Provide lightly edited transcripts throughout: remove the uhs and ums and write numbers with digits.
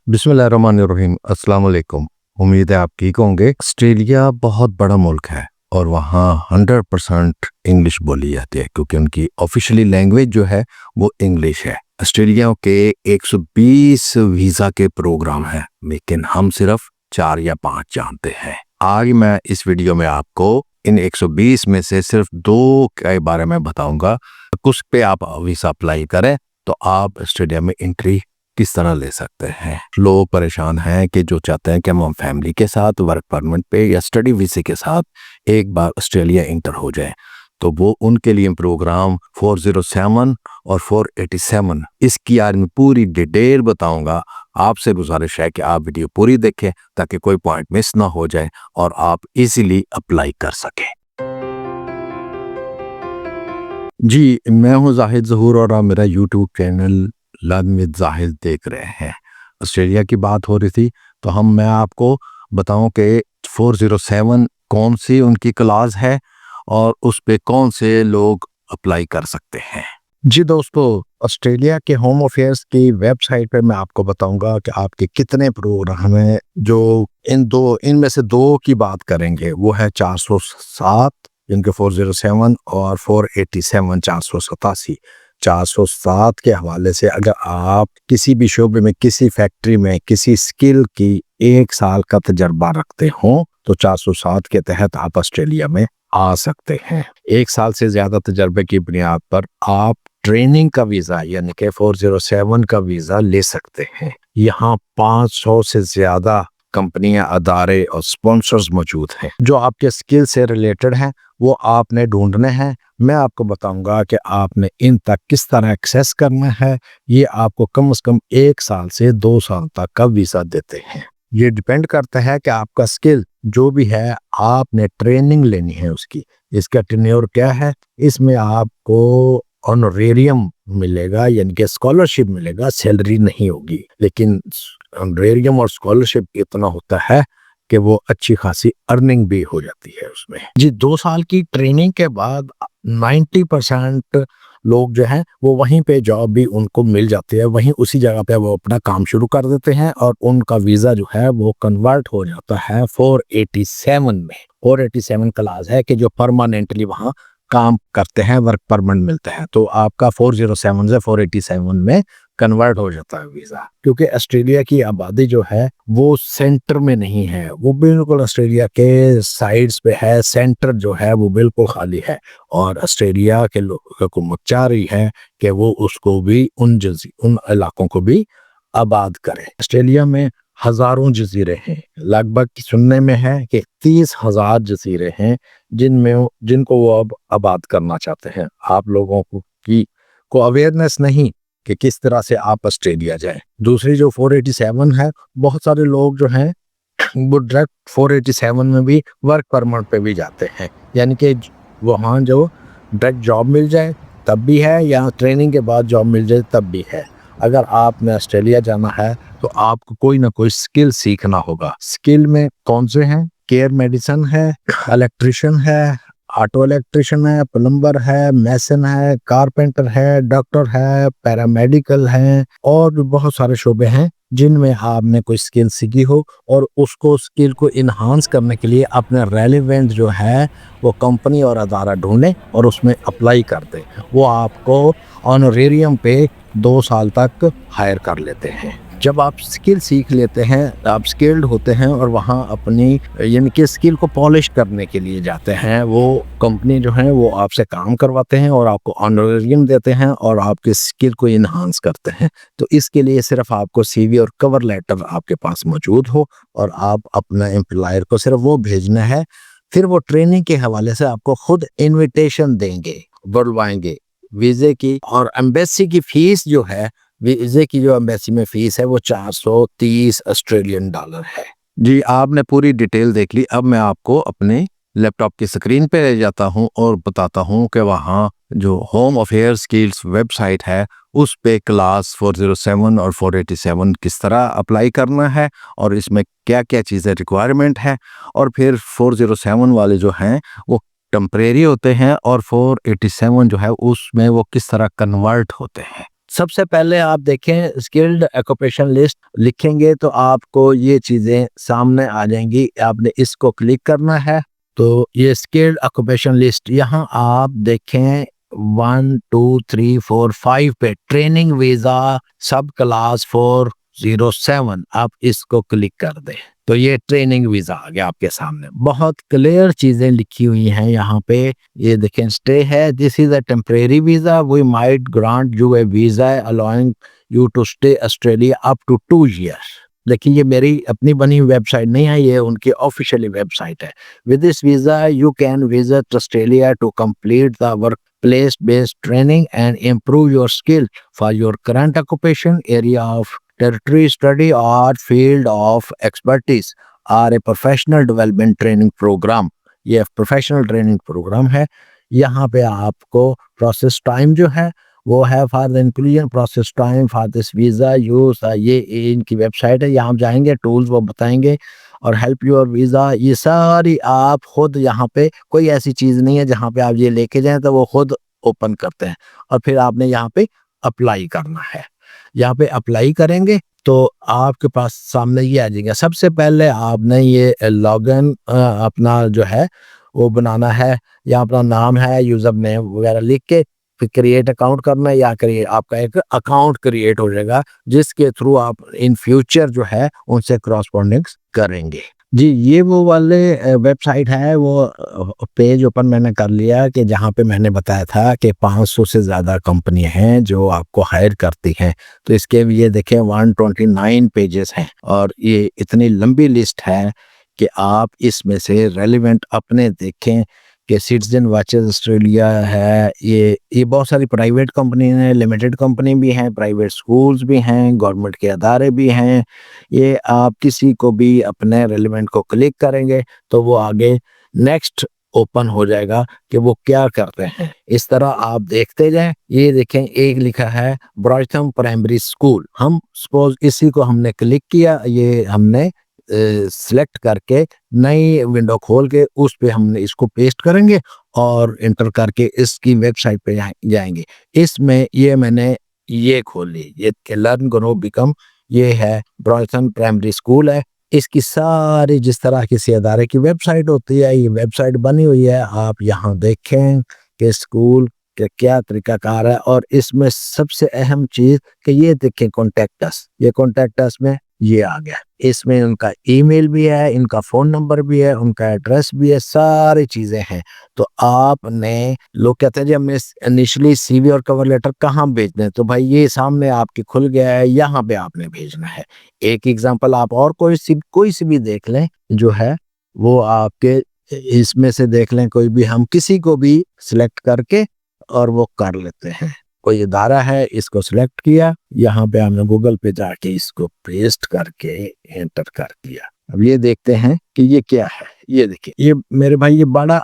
बिस्मिल्लाहिर्रहमानिर्रहीम। अस्सलाम वालेकुम। उम्मीद है आप ठीक होंगे। ऑस्ट्रेलिया बहुत बड़ा मुल्क है और वहाँ 100% इंग्लिश बोली जाती है क्योंकि उनकी ऑफिशियली लैंग्वेज जो है वो इंग्लिश है। ऑस्ट्रेलिया के 120 वीज़ा के प्रोग्राम हैं, लेकिन हम सिर्फ 4 या 5 जानते हैं। आज मैं इस वीडियो में आपको इन 120 में से सिर्फ 2 के बारे में बताऊंगा। कुछ पे आप वीज़ा अप्लाई करें तो आप ऑस्ट्रेलिया में एंट्री किस तरह ले सकते हैं। लोग परेशान हैं कि जो चाहते हैं कि हम फैमिली के साथ वर्क परमिट पे या स्टडी वीज़े के साथ एक बार ऑस्ट्रेलिया इंटर हो जाए, तो वो उनके लिए प्रोग्राम 407 और 487 इसकी आज मैं पूरी डिटेल बताऊंगा। आपसे गुजारिश है कि आप वीडियो पूरी देखें ताकि कोई पॉइंट मिस ना हो जाए और आप इजीली अप्लाई कर सकें। जी, मैं हूं जाहिद ज़हूर और आप मेरा YouTube channel learn with Zahid देख रहे हैं। ऑस्ट्रेलिया की बात हो रही थी तो मैं आपको बताऊं कि 407 कौन सी उनकी क्लास है और उस पे कौन से लोग अप्लाई कर सकते हैं। जी दोस्तों, ऑस्ट्रेलिया के होम अफेयर्स की वेबसाइट पे मैं आपको बताऊंगा कि आपके कितने प्रोग्राम हैं। जो इनमें से 2 की बात करेंगे वो है 407 जिनके 407 और 487 487 407 के हवाले से अगर आप किसी भी शोबे में, किसी फैक्ट्री में, किसी स्किल की 1 साल का तजर्बा रखते हो तो 407 के तहत आप ऑस्ट्रेलिया में आ सकते हैं। 1 साल से ज्यादा तजर्बे की बुनियाद पर आप ट्रेनिंग का वीजा यानी कि 407 का वीजा ले सकते हैं। यहाँ 500 से ज्यादा कंपनियां, अदारे और स्पॉन्सर्स मौजूद हैं जो आपके स्किल से रिलेटेड हैं। वो आपने ढूंढने हैं। मैं आपको बताऊंगा कि आपने इन तक किस तरह एक्सेस करना है। ये आपको कम से कम 1 साल से 2 साल तक का वीजा देते हैं। ये डिपेंड करता है कि आपका स्किल जो भी है, आपने ट्रेनिंग लेनी है उसकी। इसका टेन्योर क्या है, इसमें आपको ऑनरेरियम मिलेगा यानी कि स्कॉलरशिप मिलेगा, सैलरी नहीं होगी, लेकिन ऑनरेरियम और स्कॉलरशिप इतना होता है कि वो अच्छी खासी अर्निंग भी हो जाती है उसमें। जी, 2 साल की ट्रेनिंग के बाद 90% लोग जो हैं वो वहीं पे जॉब भी उनको मिल जाती है, वहीं उसी जगह पे वो अपना काम शुरू कर देते हैं और उनका वीजा जो है वो कन्वर्ट हो जाता है 487 में। 487 क्लास है कि जो परमानेंटली वहाँ काम करते हैं, वर्क परमिट मिलते हैं, तो आपका 407 से 487 में कन्वर्ट हो जाता है वीजा। क्योंकि ऑस्ट्रेलिया की आबादी जो है वो सेंटर में नहीं है, वो बिल्कुल ऑस्ट्रेलिया के साइड्स पे है। सेंटर जो है वो बिल्कुल खाली है और ऑस्ट्रेलिया के हुकूमत चाह रही है कि वो उसको भी उन इलाकों को भी आबाद करे। ऑस्ट्रेलिया में हजारों जजीरे हैं, लगभग सुनने में है कि 30,000 जजीरे हैं जिनको वो अब आबाद करना चाहते हैं। आप लोगों को अवेयरनेस नहीं कि किस तरह से आप ऑस्ट्रेलिया जाएं। दूसरी जो 487 है, बहुत सारे लोग जो हैं वो डायरेक्ट 487 में भी वर्क परमिट पे भी जाते हैं, यानी कि वहाँ जो डायरेक्ट जॉब मिल जाए तब भी है या ट्रेनिंग के बाद जॉब मिल जाए तब भी है। अगर आपने ऑस्ट्रेलिया जाना है तो आपको कोई ना कोई स्किल सीखना होगा। स्किल में कौन से हैं? केयर मेडिसिन है, इलेक्ट्रिशियन है, ऑटो इलेक्ट्रिशियन है, प्लम्बर है, मैसन है, कारपेंटर है, डॉक्टर है, पैरामेडिकल है और भी बहुत सारे शोबे हैं जिनमें आपने कोई स्किल सीखी हो और उसको स्किल को इन्हांस करने के लिए अपने रेलेवेंट जो है वो कंपनी और अदारा ढूंढें और उसमें अप्लाई कर दें। वो आपको ऑनरेरियम पे 2 साल तक हायर कर लेते हैं। जब आप स्किल सीख लेते हैं, आप स्किल्ड होते हैं और वहाँ अपनी यानी कि स्किल को पॉलिश करने के लिए जाते हैं, वो कंपनी जो है वो आपसे काम करवाते हैं और आपको ऑनरेरियम देते हैं और आपके स्किल को इन्हांस करते हैं। तो इसके लिए सिर्फ आपको सीवी और कवर लेटर आपके पास मौजूद हो और आप अपना एम्प्लॉयर को सिर्फ वो भेजना है। फिर वो ट्रेनिंग के हवाले से आपको खुद इन्विटेशन देंगे, बुलवाएंगे वीजे की। और एम्बेसी की फीस जो है, वीजे की जो एम्बेसी में फीस है वो 430 ऑस्ट्रेलियन डॉलर है। जी, आपने पूरी डिटेल देख ली। अब मैं आपको अपने लैपटॉप की स्क्रीन पे ले जाता हूं और बताता हूं कि वहां जो होम अफेयर्स स्किल्स वेबसाइट है उस पे क्लास 407 और 487 किस तरह अप्लाई करना है और इसमें क्या क्या चीज़ें रिक्वायरमेंट है, और फिर 407 वाले जो हैं वो टेम्परेरी होते हैं और 487 जो है उसमें वो किस तरह कन्वर्ट होते हैं। سب سے پہلے آپ دیکھیں اسکلڈ آکوپیشن لسٹ لکھیں گے تو آپ کو یہ چیزیں سامنے آ جائیں گی. آپ نے اس کو کلک کرنا ہے. تو یہ اسکلڈ آکوپیشن لسٹ یہاں آپ دیکھیں 1 2 3 4 5 پہ ٹریننگ ویزا سب کلاس 407 آپ اس کو کلک کر دیں تو یہ ٹریننگ ویزا آ گیا آپ کے سامنے. بہت کلیئر چیزیں لکھی ہوئی ہیں یہاں پہ. یہ دیکھیں اسٹے ہے, this is a temporary visa, we might grant you a visa allowing you to stay Australia up to 2 years. لیکن یہ میری اپنی بنی ویب سائٹ نہیں ہے, یہ ان کی آفیشیلی ویب سائٹ ہے. With this visa you can visit Australia to complete the workplace based training and improve your skill for your current occupation area of territory study اور field of expertise or a professional development training programme. یہ professional training programme ہے. یہاں پہ آپ کو process time جو ہے وہ ہے for the inclusion process time for this visa use. یہ ان کی ویب سائٹ ہے, یہاں جائیں گے ٹولز وہ بتائیں گے, اور ہیلپ یور ویزا یہ ساری آپ خود یہاں پہ کوئی ایسی چیز نہیں ہے جہاں پہ آپ یہ لے کے جائیں تو وہ خود اوپن کرتے ہیں, اور پھر آپ نے یہاں پہ اپلائی کرنا ہے. یہاں پہ اپلائی کریں گے تو آپ کے پاس سامنے یہ آ جائے گا. سب سے پہلے آپ نے یہ لاگ ان اپنا جو ہے وہ بنانا ہے, یا اپنا نام ہے یوزر نیم وغیرہ لکھ کے پھر کریٹ اکاؤنٹ کرنا ہے, یا آپ کا ایک اکاؤنٹ کریٹ ہو جائے گا جس کے تھرو آپ ان فیوچر جو ہے ان سے کراسپونڈنگس کریں گے. جی یہ وہ والے ویب سائٹ ہے, وہ پیج اوپن میں نے کر لیا کہ جہاں پہ میں نے بتایا تھا کہ 500 سے زیادہ کمپنی ہیں جو آپ کو ہائر کرتی ہیں. تو اس کے یہ دیکھیں 129 پیجز ہیں, اور یہ اتنی لمبی لسٹ ہے کہ آپ اس میں سے ریلیونٹ اپنے دیکھیں کہ سٹیزن واچز آسٹریلیا ہے. یہ بہت ساری پرائیویٹ کمپنی ہیں, لمیٹڈ کمپنی بھی ہیں, پرائیویٹ سکولز بھی ہیں, گورنمنٹ کے ادارے بھی ہیں. یہ آپ کسی کو بھی اپنے ریلیونٹ کو کلک کریں گے تو وہ آگے نیکسٹ اوپن ہو جائے گا کہ وہ کیا کرتے ہیں. اس طرح آپ دیکھتے جائیں. یہ دیکھیں ایک لکھا ہے برائٹن پرائمری اسکول. ہم سپوز اسی کو ہم نے کلک کیا, یہ ہم نے سلیکٹ کر کے نئی ونڈو کھول کے اس پہ ہم نے اس کو پیسٹ کریں گے اور انٹر کر کے اس کی ویب سائٹ پہ جائیں گے. اس میں یہ میں نے یہ کھول لی, یہ لرن گرو بیکم, یہ ہے برائٹن پرائمری اسکول ہے. اس کی ساری جس طرح کسی ادارے کی ویب سائٹ ہوتی ہے یہ ویب سائٹ بنی ہوئی ہے. آپ یہاں دیکھیں کہ اسکول کہ کیا طریقہ کار ہے, اور اس میں سب سے اہم چیز کہ یہ دیکھیں کانٹیکٹس, یہ کانٹیکٹس میں یہ آ گیا. اس میں ان کا ای میل بھی ہے, ان کا فون نمبر بھی ہے, ان کا ایڈریس بھی ہے, ساری چیزیں ہیں. تو آپ نے لوگ کہتے ہیں جی ہم انیشلی سی وی اور کور لیٹر کہاں بھیجنا ہے, تو بھائی یہ سامنے آپ کے کھل گیا ہے, یہاں پہ آپ نے بھیجنا ہے. ایک ایگزامپل آپ اور کوئی سی بھی دیکھ لیں جو ہے وہ آپ کے اس میں سے دیکھ لیں, کوئی بھی ہم کسی کو بھی سلیکٹ کر کے اور وہ کر لیتے ہیں. کوئی ادارہ ہے, اس کو سلیکٹ کیا, یہاں پہ ہم نے گوگل پہ جا کے اس کو پیسٹ کر کے انٹر کر دیا. اب یہ دیکھتے ہیں کہ یہ کیا ہے. یہ دیکھیں یہ میرے بھائی یہ بڑا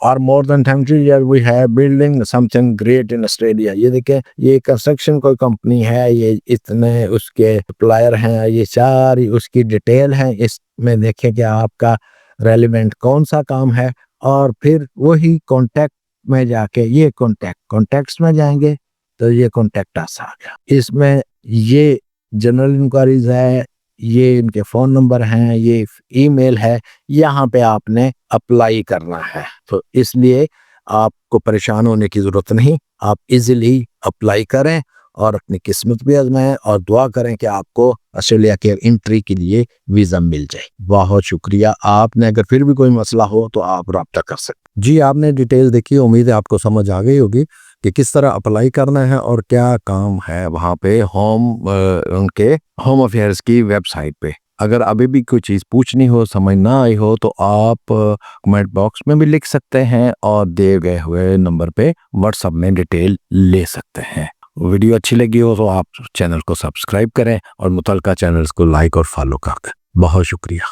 اور مور دین 20 years we have building something great in Australia. یہ دیکھیں یہ کنسٹرکشن کوئی کمپنی ہے, یہ اتنے اس کے سپلائر ہیں, یہ ساری اس کی ڈیٹیل ہے. اس میں دیکھیں کہ آپ کا ریلیونٹ کون سا کام ہے, اور پھر وہی کانٹیکٹ میں جا کے یہ کانٹیکٹس میں جائیں گے تو یہ کانٹیکٹس آ گیا. اس میں یہ جنرل انکوائریز ہے, یہ ان کے فون نمبر ہیں, یہ ای میل ہے. یہاں پہ آپ نے اپلائی کرنا ہے, تو اس لیے آپ کو پریشان ہونے کی ضرورت نہیں. آپ ایزیلی اپلائی کریں اور اپنی قسمت بھی آزمائیں اور دعا کریں کہ آپ کو آسٹریلیا کے انٹری کے لیے ویزا مل جائے. بہت شکریہ. آپ نے اگر پھر بھی کوئی مسئلہ ہو تو آپ رابطہ کر سکتے. جی آپ نے ڈیٹیل دیکھی, امید ہے آپ کو سمجھ آ گئی ہوگی کہ کس طرح اپلائی کرنا ہے اور کیا کام ہے وہاں پہ ان کے ہوم افیئرس کی ویب سائٹ پہ. اگر ابھی بھی کوئی چیز پوچھنی ہو, سمجھ نہ آئی ہو, تو آپ کمنٹ باکس میں بھی لکھ سکتے ہیں اور دیے گئے ہوئے نمبر پہ واٹس ایپ میں ڈیٹیل لے سکتے ہیں. ویڈیو اچھی لگی ہو تو آپ چینل کو سبسکرائب کریں اور متعلقہ چینلز کو لائک اور فالو کر دیں. بہت شکریہ.